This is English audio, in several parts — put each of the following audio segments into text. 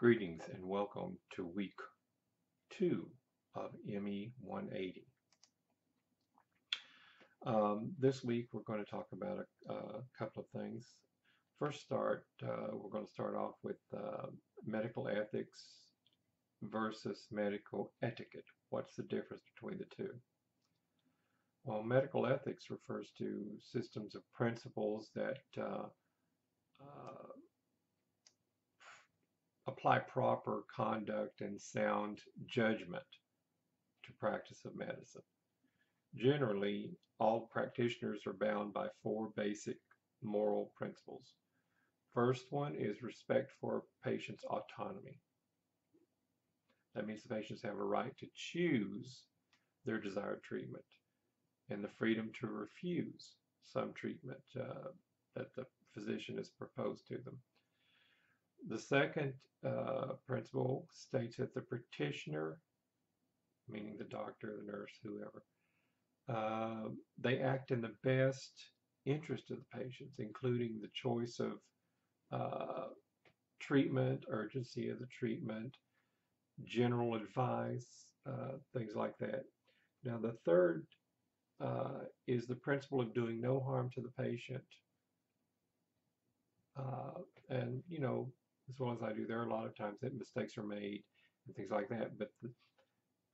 Greetings and welcome to week 2 of ME 180. This week we're going to talk about a couple of things. We're going to start off with medical ethics versus medical etiquette. What's the difference between the two? Well, medical ethics refers to systems of principles that apply proper conduct and sound judgment to practice of medicine. Generally, all practitioners are bound by 4 basic moral principles. First one is respect for patients' autonomy. That means the patients have a right to choose their desired treatment and the freedom to refuse some treatment that the physician has proposed to them. The second principle states that the practitioner, meaning the doctor, the nurse, whoever, they act in the best interest of the patients, including the choice of treatment, urgency of the treatment, general advice, things like that. Now, the third is the principle of doing no harm to the patient. And, you know, as well as I do, there are a lot of times that mistakes are made and things like that, but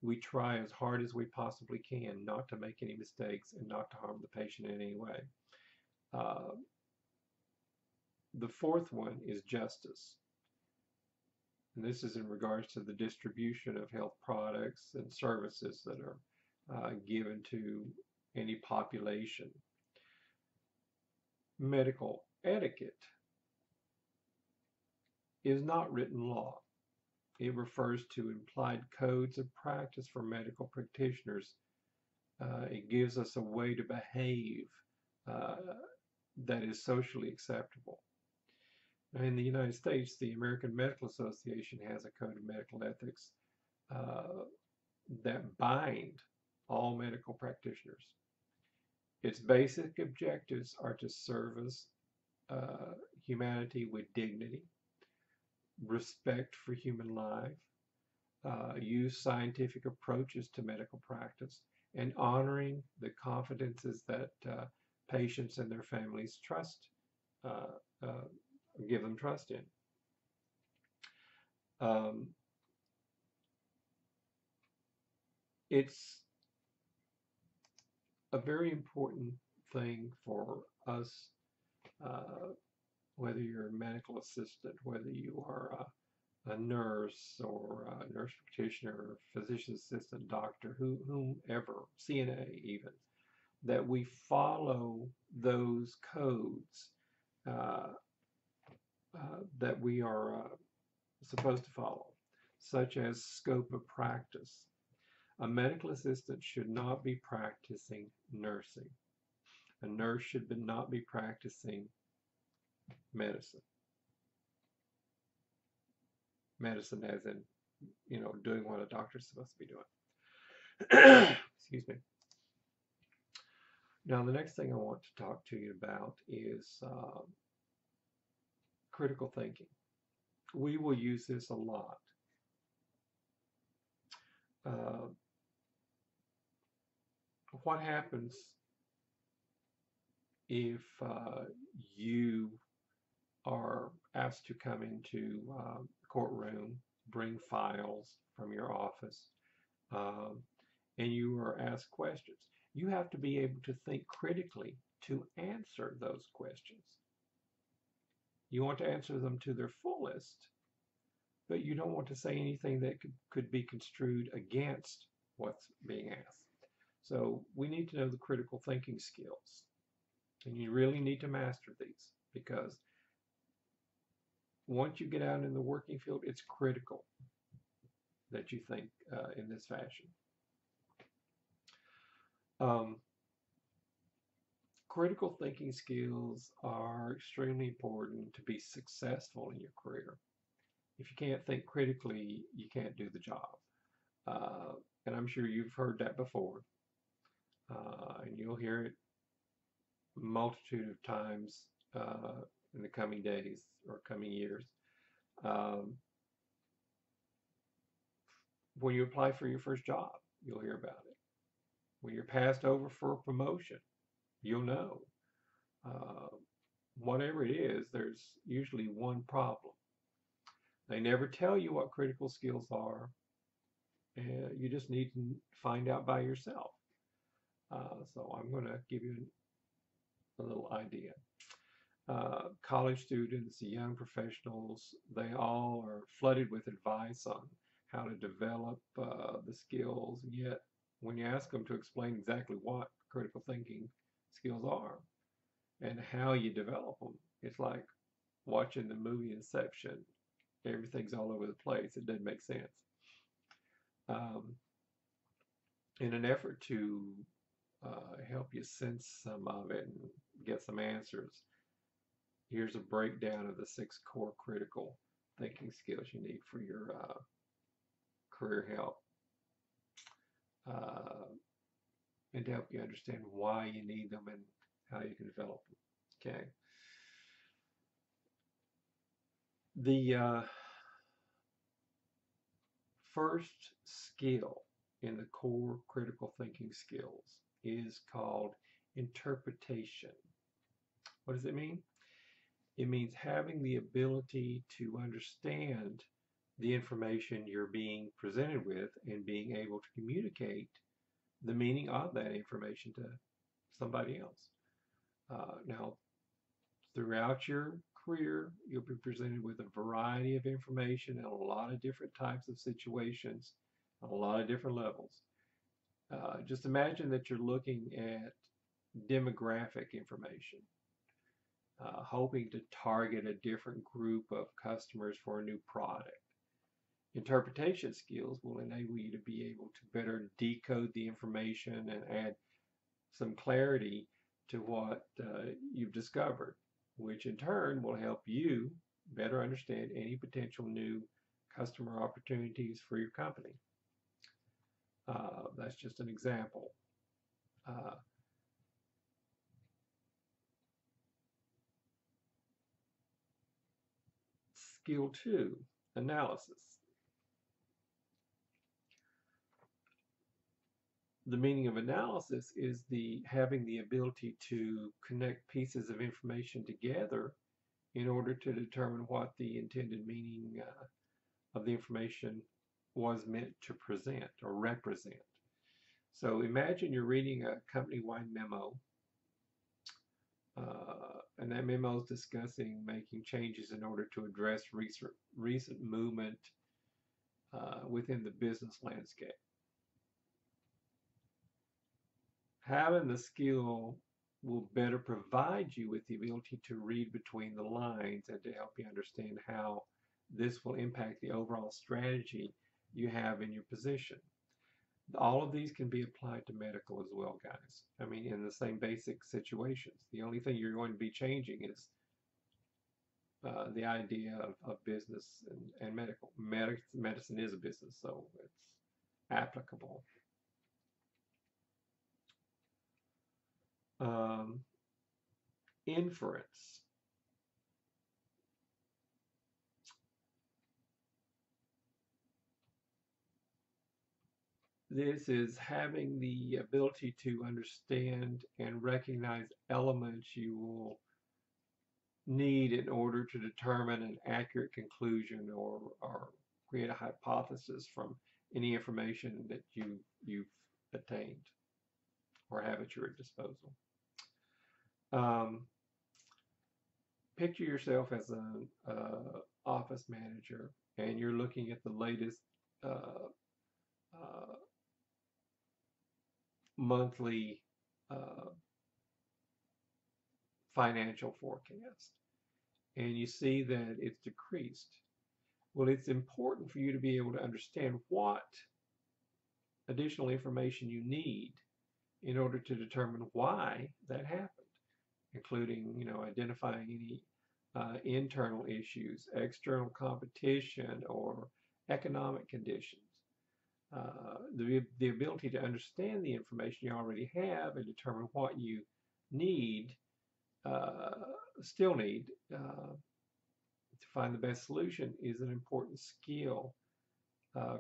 we try as hard as we possibly can not to make any mistakes and not to harm the patient in any way. The fourth one is justice. And this is in regards to the distribution of health products and services that are given to any population. Medical etiquette is not written law. It refers to implied codes of practice for medical practitioners. It gives us a way to behave that is socially acceptable. Now, in the United States, the American Medical Association has a code of medical ethics that bind all medical practitioners. Its basic objectives are to service humanity with dignity, respect for human life, use scientific approaches to medical practice, and honoring the confidences that patients and their families give them trust in. It's a very important thing for us, whether you're a medical assistant, whether you are a nurse or a nurse practitioner, physician assistant, doctor, whomever, CNA even, that we follow those codes that we are supposed to follow, such as scope of practice. A medical assistant should not be practicing nursing. A nurse should not be practicing medicine. Medicine as in, you know, doing what a doctor's supposed to be doing. Excuse me. Now, the next thing I want to talk to you about is critical thinking. We will use this a lot. What happens if you are asked to come into the courtroom, bring files from your office, and you are asked questions? You have to be able to think critically to answer those questions. You want to answer them to their fullest, but you don't want to say anything that could be construed against what's being asked. So we need to know the critical thinking skills. And you really need to master these, because once you get out in the working field, it's critical that you think in this fashion. Critical thinking skills are extremely important to be successful in your career. If you can't think critically, you can't do the job. And I'm sure you've heard that before. And you'll hear it a multitude of times in the coming days or coming years. When you apply for your first job, you'll hear about it. When you're passed over for a promotion, you'll know. Uh, Whatever it is, there's usually one problem. They never tell you what critical skills are, and you just need to find out by yourself. So I'm going to give you a little idea. College students, young professionals, they all are flooded with advice on how to develop the skills. And yet, when you ask them to explain exactly what critical thinking skills are and how you develop them, it's like watching the movie Inception. Everything's all over the place. It doesn't make sense. Um, in an effort to help you sense some of it and get some answers, here's a breakdown of the 6 core critical thinking skills you need for your career help, uh, and to help you understand why you need them and how you can develop them. Okay. The first skill in the core critical thinking skills is called interpretation. What does it mean? It means having the ability to understand the information you're being presented with and being able to communicate the meaning of that information to somebody else. Now, throughout your career, you'll be presented with a variety of information and a lot of different types of situations, on a lot of different levels. Just imagine that you're looking at demographic information, hoping to target a different group of customers for a new product. Interpretation skills will enable you to be able to better decode the information and add some clarity to what you've discovered, which in turn will help you better understand any potential new customer opportunities for your company. That's just an example. Uh, Skill 2, analysis. The meaning of analysis is having the ability to connect pieces of information together in order to determine what the intended meaning of the information was meant to present or represent. So imagine you're reading a company-wide memo, and that memo is discussing making changes in order to address recent movement within the business landscape. Having the skill will better provide you with the ability to read between the lines and to help you understand how this will impact the overall strategy you have in your position. All of these can be applied to medical as well, guys. I mean, in the same basic situations. The only thing you're going to be changing is the idea of business and medical. Medicine is a business, so it's applicable. Inference. This is having the ability to understand and recognize elements you will need in order to determine an accurate conclusion or create a hypothesis from any information that you've attained or have at your disposal. Picture yourself as an office manager and you're looking at the latest monthly financial forecast and you see that it's decreased. Well, it's important for you to be able to understand what additional information you need in order to determine why that happened, including, identifying any internal issues, external competition, or economic conditions. The ability to understand the information you already have and determine what you need, still need, to find the best solution is an important skill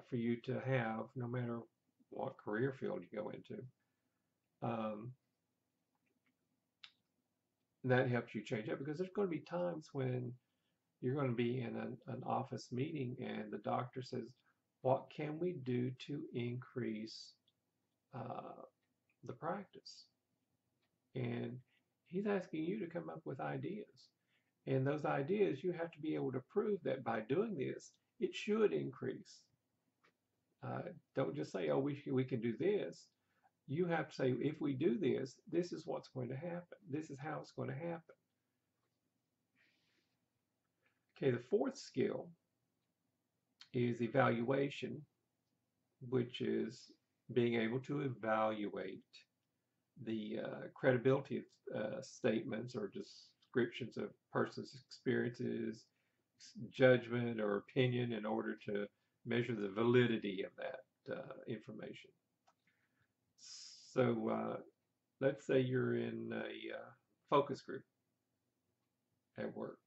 for you to have, no matter what career field you go into. Um, that helps you change that, because there's going to be times when you're going to be in an office meeting and the doctor says, what can we do to increase uh, the practice? And he's asking you to come up with ideas. And those ideas, you have to be able to prove that by doing this, it should increase. Don't just say, oh, we can do this. You have to say, if we do this, this is what's going to happen. This is how it's going to happen. Okay, the fourth skill is evaluation, which is being able to evaluate the credibility of statements or descriptions of persons' experiences, judgment, or opinion in order to measure the validity of that information. So let's say you're in a focus group at work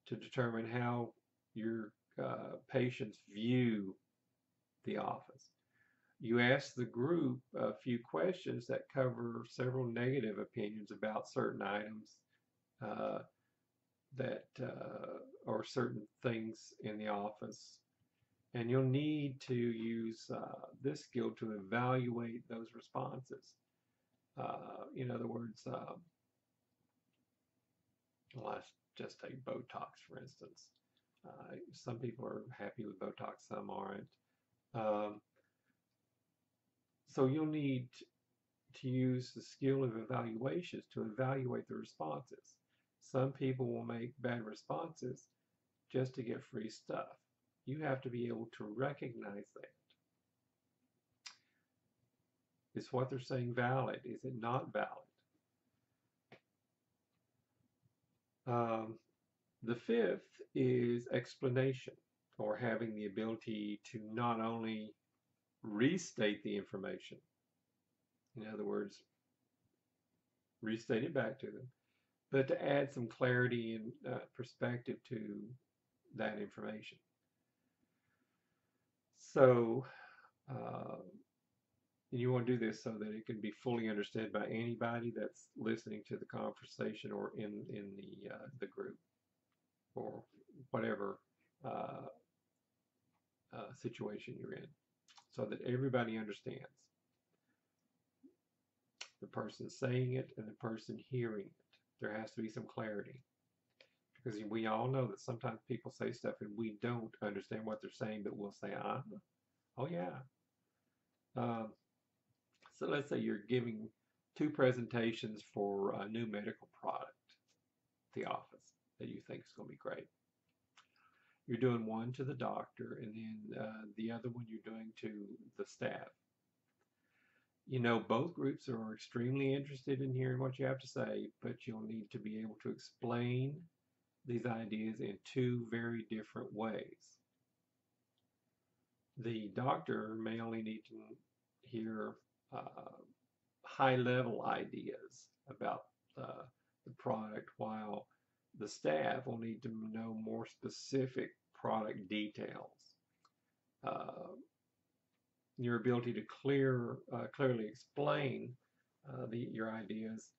to determine how your patients view the office. You ask the group a few questions that cover several negative opinions about certain items uh, or certain things in the office. And you'll need to use this skill to evaluate those responses. In other words, let's just take Botox, for instance. Some people are happy with Botox, some aren't. So you'll need to use the skill of evaluations to evaluate the responses. Some people will make bad responses just to get free stuff. You have to be able to recognize that. Is what they're saying valid? Is it not valid? The fifth is explanation, or having the ability to not only restate the information, in other words, restate it back to them, but to add some clarity and perspective to that information. So you want to do this so that it can be fully understood by anybody that's listening to the conversation or in the group or whatever situation you're in, so that everybody understands the person saying it and the person hearing it. There has to be some clarity, because we all know that sometimes people say stuff and we don't understand what they're saying, but we'll say, oh yeah. So let's say you're giving 2 presentations for a new medical product at the office that you think is going to be great. You're doing one to the doctor, and then the other one you're doing to the staff. You know, both groups are extremely interested in hearing what you have to say, but you'll need to be able to explain these ideas in 2 very different ways. The doctor may only need to hear high-level ideas about the product, while the staff will need to know more specific product details. Your ability to clearly explain your ideas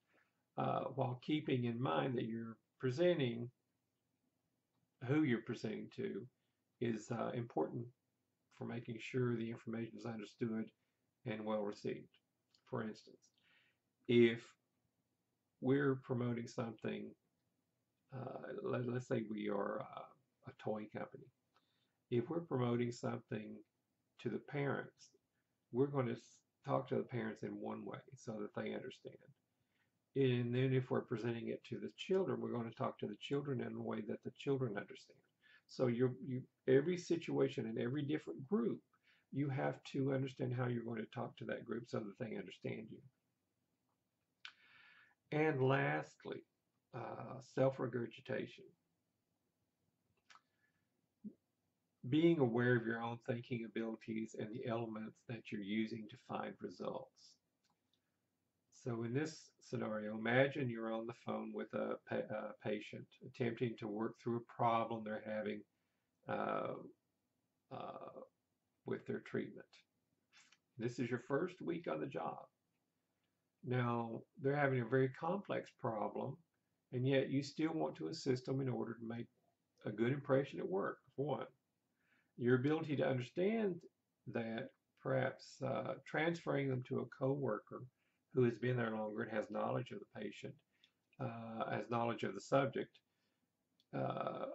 while keeping in mind that you're presenting, who you're presenting to, is important for making sure the information is understood and well received. For instance, if we're promoting something, let's say we are a toy company. If we're promoting something to the parents, we're going to talk to the parents in one way so that they understand. And then if we're presenting it to the children, we're going to talk to the children in a way that the children understand. So every situation in every different group, you have to understand how you're going to talk to that group so that they understand you. And lastly, self-regurgitation. Being aware of your own thinking abilities and the elements that you're using to find results. So in this scenario, imagine you're on the phone with a patient attempting to work through a problem they're having uh, with their treatment. This is your first week on the job. Now, they're having a very complex problem, and yet you still want to assist them in order to make a good impression at work, for one. Your ability to understand that, perhaps transferring them to a coworker who has been there longer and has knowledge of the patient, has knowledge of the subject, uh,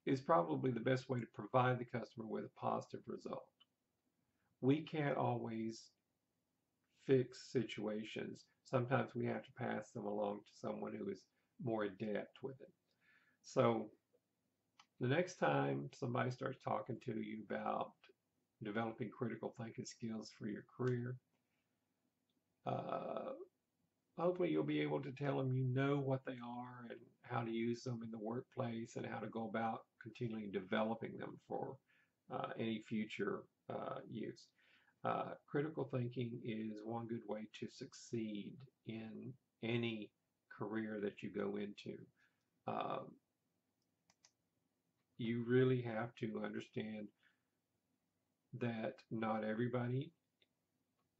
is probably the best way to provide the customer with a positive result. We can't always fix situations. Sometimes we have to pass them along to someone who is more adept with it. So the next time somebody starts talking to you about developing critical thinking skills for your career, uh, hopefully you'll be able to tell them you know what they are and how to use them in the workplace and how to go about continually developing them for any future use. Critical thinking is one good way to succeed in any career that you go into. Um, you really have to understand that not everybody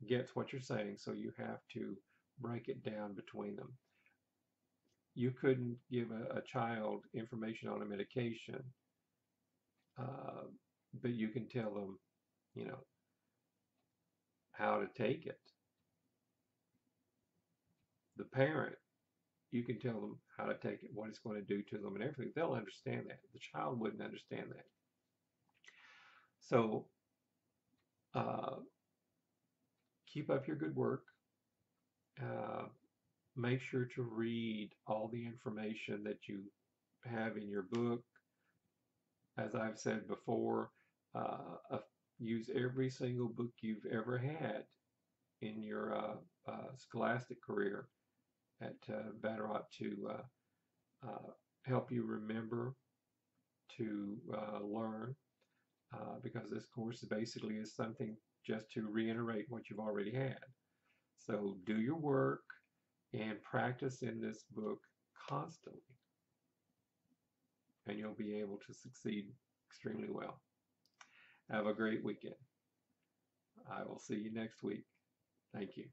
gets what you're saying, so you have to break it down between them. You couldn't give a child information on a medication, uh, but you can tell them, you know, how to take it. The parent, you can tell them how to take it, what it's going to do to them, and everything. They'll understand that. The child wouldn't understand that. So uh, keep up your good work. Uh, make sure to read all the information that you have in your book. As I've said before, use every single book you've ever had in your scholastic career at Vatterott to help you remember, to learn, because this course basically is something just to reiterate what you've already had. So do your work and practice in this book constantly, and you'll be able to succeed extremely well. Have a great weekend. I will see you next week. Thank you.